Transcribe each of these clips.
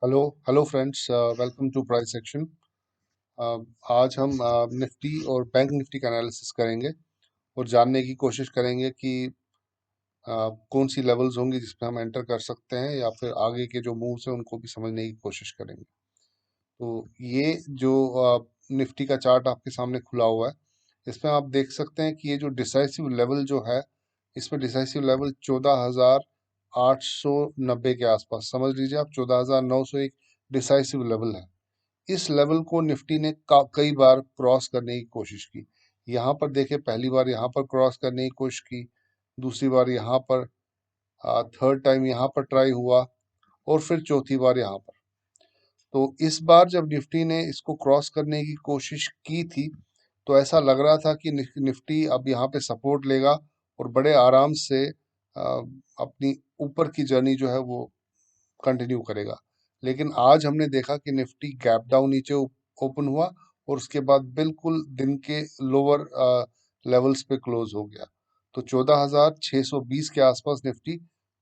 Hello hello friends, welcome to price section. आज हम Nifty और बैंक निफ्टी का एनालिसिस करेंगे और जानने की कोशिश करेंगे कि कौन सी लेवल्स होंगी जिसमें हम एंटर कर सकते हैं या फिर आगे के जो मूव्स हैं उनको भी समझने की कोशिश करेंगे। तो ये जो निफ्टी का चार्ट आपके सामने खुला हुआ है, इसमें आप देख सकते हैं कि ये जो डिसाइसिव लेवल जो है, इसमें डिसाइसिव लेवल 14,890 के आसपास समझ लीजिए आप। 14,900 एक डिसाइसिव लेवल है। इस लेवल को निफ्टी ने कई बार क्रॉस करने की कोशिश की। यहाँ पर देखें, पहली बार यहाँ पर क्रॉस करने की कोशिश की, दूसरी बार यहाँ पर, थर्ड टाइम यहाँ पर ट्राई हुआ और फिर चौथी बार यहाँ पर। तो इस बार जब निफ्टी ने इसको क्रॉस करने की कोशिश की थी, तो ऐसा लग रहा था कि निफ्टी अब यहाँ पे सपोर्ट लेगा और बड़े आराम से अपनी ऊपर की जर्नी जो है वो कंटिन्यू करेगा। लेकिन आज हमने देखा कि निफ्टी गैप डाउन नीचे ओपन हुआ और उसके बाद बिल्कुल दिन के लोअर लेवल्स पे क्लोज हो गया। तो 14,620 के आसपास निफ्टी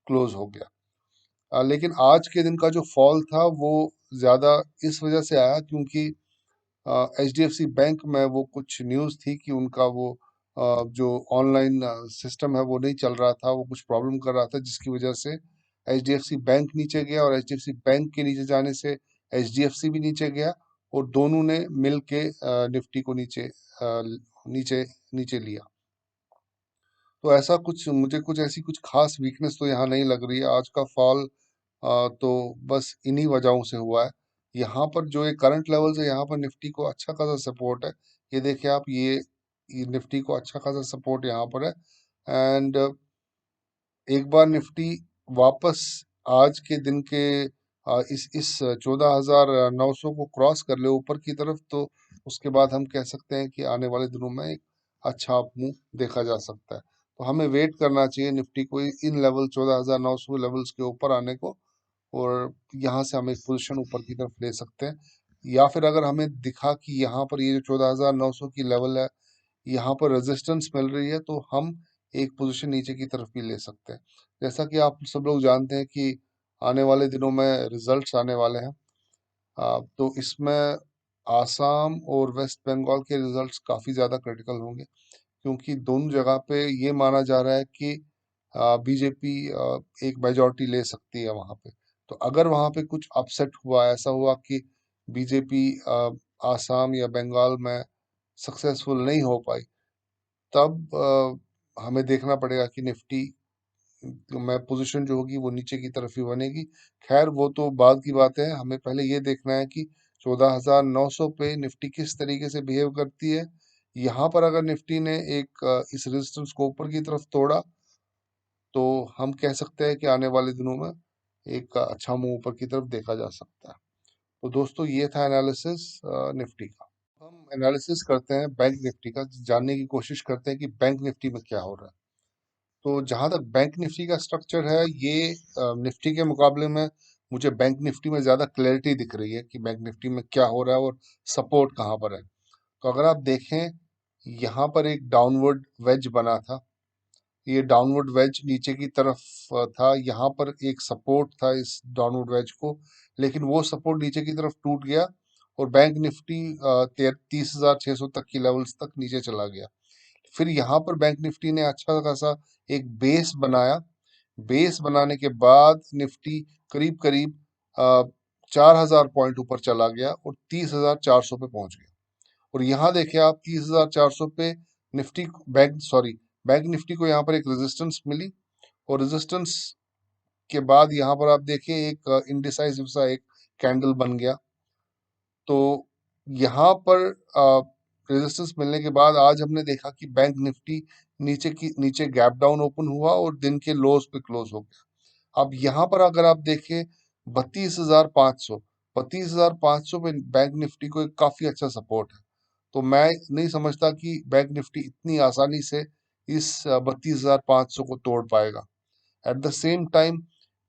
क्लोज हो गया। लेकिन आज के दिन का जो फॉल था वो ज्यादा इस वजह से आया क्योंकि एचडीएफसी बैंक में वो कुछ न्यूज़ थी कि उनका वो जो ऑनलाइन सिस्टम है वो नहीं चल रहा था, वो कुछ प्रॉब्लम कर रहा था, जिसकी वजह से एचडीएफसी बैंक नीचे गया और एचडीएफसी बैंक के नीचे जाने से एचडीएफसी भी नीचे गया और दोनों ने मिल के निफ्टी को नीचे नीचे लिया। तो ऐसा कुछ मुझे कुछ ऐसी कुछ खास वीकनेस तो यहाँ नहीं लग रही है। आज का फॉल तो बस इन्हीं वजहों से हुआ है। यहाँ पर जो ये करंट लेवल्स है, यहाँ पर निफ्टी को अच्छा खासा सपोर्ट है। ये देखिए आप, ये निफ्टी को अच्छा खासा सपोर्ट यहाँ पर है। एंड एक बार निफ्टी वापस आज के दिन के इस 14,900 को क्रॉस कर ले ऊपर की तरफ, तो उसके बाद हम कह सकते हैं कि आने वाले दिनों में एक अच्छा मूव देखा जा सकता है। तो हमें वेट करना चाहिए निफ्टी को इन लेवल 14,900 लेवल्स के ऊपर आने को, और यहाँ से हम एक पोजीशन ऊपर की तरफ ले सकते हैं। या फिर अगर हमें दिखा कि यहाँ पर ये जो 14,900 की लेवल है, यहाँ पर रेजिस्टेंस मिल रही है, तो हम एक पोजीशन नीचे की तरफ भी ले सकते हैं। जैसा कि आप सब लोग जानते हैं कि आने वाले दिनों में रिजल्ट्स आने वाले हैं। तो इसमें आसाम और वेस्ट बंगाल के रिजल्ट्स काफ़ी ज़्यादा क्रिटिकल होंगे, क्योंकि दोनों जगह पे ये माना जा रहा है कि बीजेपी एक मेजॉरिटी ले सकती है वहाँ पे। तो अगर वहाँ पे कुछ अपसेट हुआ, ऐसा हुआ कि बीजेपी आसाम या बंगाल में सक्सेसफुल नहीं हो पाई, तब हमें देखना पड़ेगा कि निफ्टी में पोजीशन जो होगी वो नीचे की तरफ ही बनेगी। खैर वो तो बाद की बात है, हमें पहले ये देखना है कि 14,900 पे निफ्टी किस तरीके से बिहेव करती है। यहाँ पर अगर निफ्टी ने एक इस रेजिस्टेंस को ऊपर की तरफ तोड़ा, तो हम कह सकते हैं कि आने वाले दिनों में एक अच्छा मूव ऊपर की तरफ देखा जा सकता है। तो दोस्तों, ये था एनालिसिस निफ्टी का। हम एनालिसिस करते हैं बैंक निफ्टी का, जानने की कोशिश करते हैं कि बैंक निफ्टी में क्या हो रहा है। तो जहां तक बैंक निफ्टी का स्ट्रक्चर है, ये निफ्टी के मुकाबले में मुझे बैंक निफ्टी में ज्यादा क्लैरिटी दिख रही है कि बैंक निफ्टी में क्या हो रहा है और सपोर्ट कहाँ पर है। तो अगर आप देखें, यहाँ पर एक डाउनवर्ड वेज बना था। ये डाउनवर्ड वेज नीचे की तरफ था। यहाँ पर एक सपोर्ट था इस डाउनवर्ड वेज को, लेकिन वो सपोर्ट नीचे की तरफ टूट गया और बैंक निफ्टी 30,600 तक की लेवल्स तक नीचे चला गया। फिर यहाँ पर बैंक निफ्टी ने अच्छा खासा एक बेस बनाया। बेस बनाने के बाद निफ्टी करीब करीब 4,000 पॉइंट ऊपर चला गया और 30,400 पे पहुंच गया। और यहाँ देखिए आप, 30,400 पे निफ्टी बैंक निफ्टी को यहाँ पर एक रेजिस्टेंस मिली और रेजिस्टेंस के बाद यहाँ पर आप देखिए एक इनडिसाइसिव सा एक कैंडल बन गया। तो यहाँ पर रेजिस्टेंस मिलने के बाद आज हमने देखा कि बैंक निफ्टी नीचे गैप डाउन ओपन हुआ और दिन के लोज पे क्लोज हो गया। अब यहाँ पर अगर आप देखें, 32,500 32,500 पे बैंक निफ्टी को एक काफी अच्छा सपोर्ट है। तो मैं नहीं समझता कि बैंक निफ्टी इतनी आसानी से इस 32,500 को तोड़ पाएगा। At the same time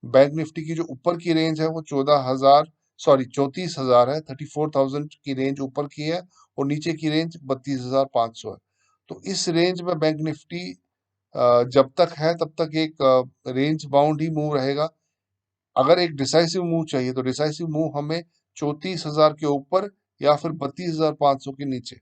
bank Nifty की जो ऊपर की रेंज है वो 34,000 है, 34,000 की रेंज ऊपर की है और नीचे की रेंज 32,500 है। तो इस रेंज में बैंक निफ्टी जब तक है तब तक एक रेंज बाउंड ही मूव रहेगा। अगर एक डिसाइसिव मूव चाहिए तो डिसाइसिव मूव हमें 34,000 के ऊपर या फिर 32,500 के नीचे।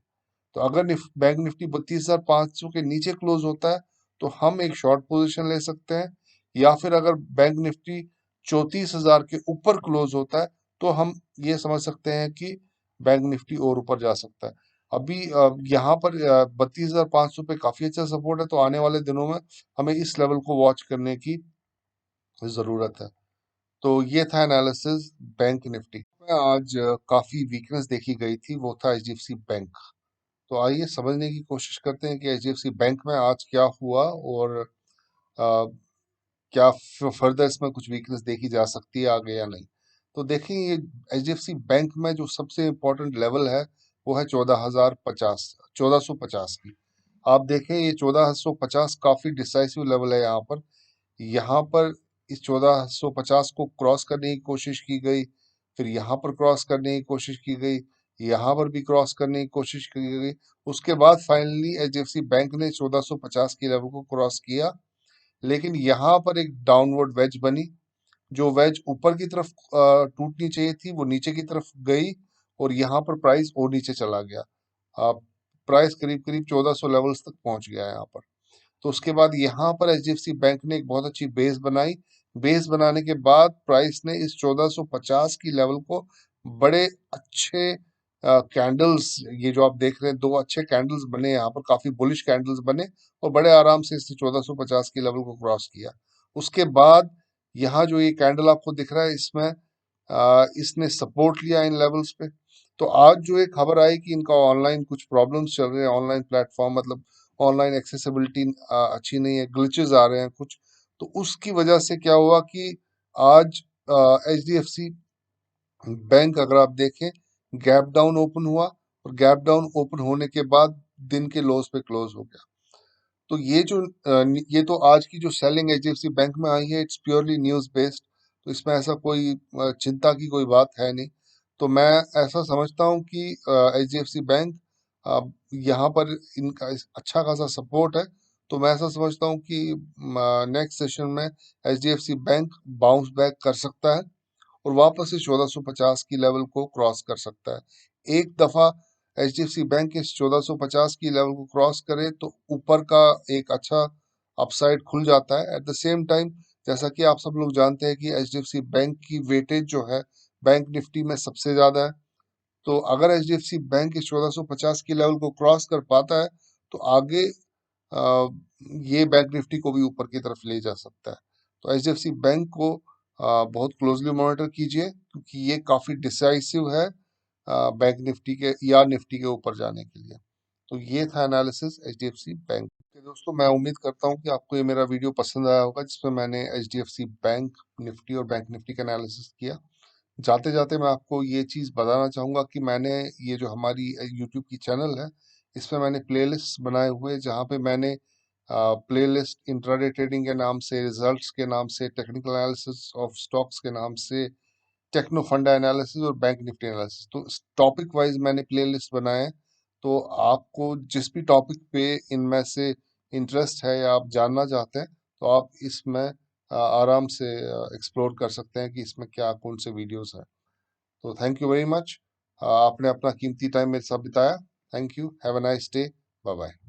तो अगर बैंक निफ्टी 32,500 के नीचे क्लोज होता है तो हम एक शॉर्ट पोजीशन ले सकते हैं, या फिर अगर बैंक निफ्टी 34,000 के ऊपर क्लोज होता है तो हम ये समझ सकते हैं कि बैंक निफ्टी और ऊपर जा सकता है। अभी यहाँ पर 32,500 पे काफी अच्छा सपोर्ट है, तो आने वाले दिनों में हमें इस लेवल को वॉच करने की जरूरत है। तो ये था एनालिसिस बैंक निफ्टी में। आज काफी वीकनेस देखी गई थी, वो था एचडीएफसी बैंक। तो आइए समझने की कोशिश करते हैं कि एचडीएफसी बैंक में आज क्या हुआ, और अ, क्या फर्दर इसमें कुछ वीकनेस देखी जा सकती है आगे या नहीं। तो देखें, ये एचडीएफसी बैंक में जो सबसे इम्पोर्टेंट लेवल है वो है 14,050 की। आप देखें, ये 1450 काफी डिसाइसिव लेवल है। यहाँ पर इस 1450 को क्रॉस करने की कोशिश की गई, फिर यहाँ पर क्रॉस करने की कोशिश की गई, यहाँ पर भी क्रॉस करने की कोशिश की गई। उसके बाद फाइनली एचडीएफसी बैंक ने 1450 की लेवल को क्रॉस किया, लेकिन यहाँ पर एक डाउनवर्ड वेज बनी। जो वेज ऊपर की तरफ टूटनी चाहिए थी वो नीचे की तरफ गई, और यहाँ पर प्राइस और नीचे चला गया। प्राइस करीब करीब 1400 लेवल्स तक पहुंच गया यहाँ पर। तो उसके बाद यहाँ पर एचडीएफसी बैंक ने एक बहुत अच्छी बेस बनाई। बेस बनाने के बाद प्राइस ने इस 1450 की लेवल को बड़े अच्छे कैंडल्स, ये जो आप देख रहे हैं, दो अच्छे कैंडल्स बने यहाँ पर, काफी बुलिश कैंडल्स बने, और बड़े आराम से इस 1450 की लेवल को क्रॉस किया। उसके बाद यहाँ जो ये कैंडल आपको दिख रहा है, इसमें इसने सपोर्ट लिया इन लेवल्स पे। तो आज जो एक खबर आई कि इनका ऑनलाइन कुछ प्रॉब्लम्स चल रहे हैं, ऑनलाइन प्लेटफॉर्म मतलब ऑनलाइन एक्सेसिबिलिटी अच्छी नहीं है, ग्लिचेस आ रहे हैं कुछ। तो उसकी वजह से क्या हुआ कि आज एचडीएफसी बैंक, अगर आप देखें, गैप डाउन ओपन हुआ, और गैप डाउन ओपन होने के बाद दिन के लोस पे क्लोज हो गया। तो ये तो आज की जो सेलिंग एचडीएफसी बैंक में आई है, इट्स प्योरली न्यूज बेस्ड। तो इसमें ऐसा कोई चिंता की कोई बात है नहीं। तो मैं ऐसा समझता हूँ कि एचडीएफसी बैंक, यहाँ पर इनका अच्छा खासा सपोर्ट है। तो मैं ऐसा समझता हूँ कि नेक्स्ट सेशन में एचडीएफसी बैंक बाउंस बैक कर सकता है, और वापस से 1450 की लेवल को क्रॉस कर सकता है। एक दफा एचडीएफसी बैंक इस 1450 की लेवल को क्रॉस करे तो ऊपर का एक अच्छा अपसाइड खुल जाता है। एट द सेम टाइम, जैसा कि आप सब लोग जानते हैं कि एचडीएफसी बैंक की वेटेज जो है बैंक निफ्टी में सबसे ज्यादा है। तो अगर एचडीएफसी बैंक इस 1450 की लेवल को क्रॉस कर पाता है तो आगे अ, ये बैंक निफ्टी को भी ऊपर की तरफ ले जा सकता है। तो एचडीएफसी बैंक को बहुत क्लोजली मॉनिटर कीजिए, क्योंकि ये काफी डिसाइसिव है बैंक निफ्टी के या निफ्टी के ऊपर जाने के लिए। तो ये था एनालिसिस एचडीएफसी बैंक। तो दोस्तों, मैं उम्मीद करता हूँ कि आपको ये मेरा वीडियो पसंद आया होगा, जिसमें मैंने एचडीएफसी बैंक निफ्टी और बैंक निफ्टी का एनालिसिस किया। जाते जाते मैं आपको ये चीज़ बताना चाहूँगा कि मैंने ये जो हमारी यूट्यूब की चैनल है, इसमें मैंने प्लेलिस्ट बनाए हुए, जहाँ पे मैंने प्लेलिस्ट इंट्राडे ट्रेडिंग के नाम से, रिजल्ट्स के नाम से, टेक्निकल एनालिसिस ऑफ स्टॉक्स के नाम से, टेक्नो फंडा एनालिसिस और बैंक निफ्टी एनालिसिस, तो टॉपिक वाइज मैंने प्लेलिस्ट बनाए हैं। तो आपको जिस भी टॉपिक पे इनमें से इंटरेस्ट है या आप जानना चाहते हैं, तो आप इसमें आराम से एक्सप्लोर कर सकते हैं कि इसमें क्या कौन से वीडियोस हैं। तो थैंक यू वेरी मच, आपने अपना कीमती टाइम मेरे साथ बिताया। Thank you, have a nice day, bye bye.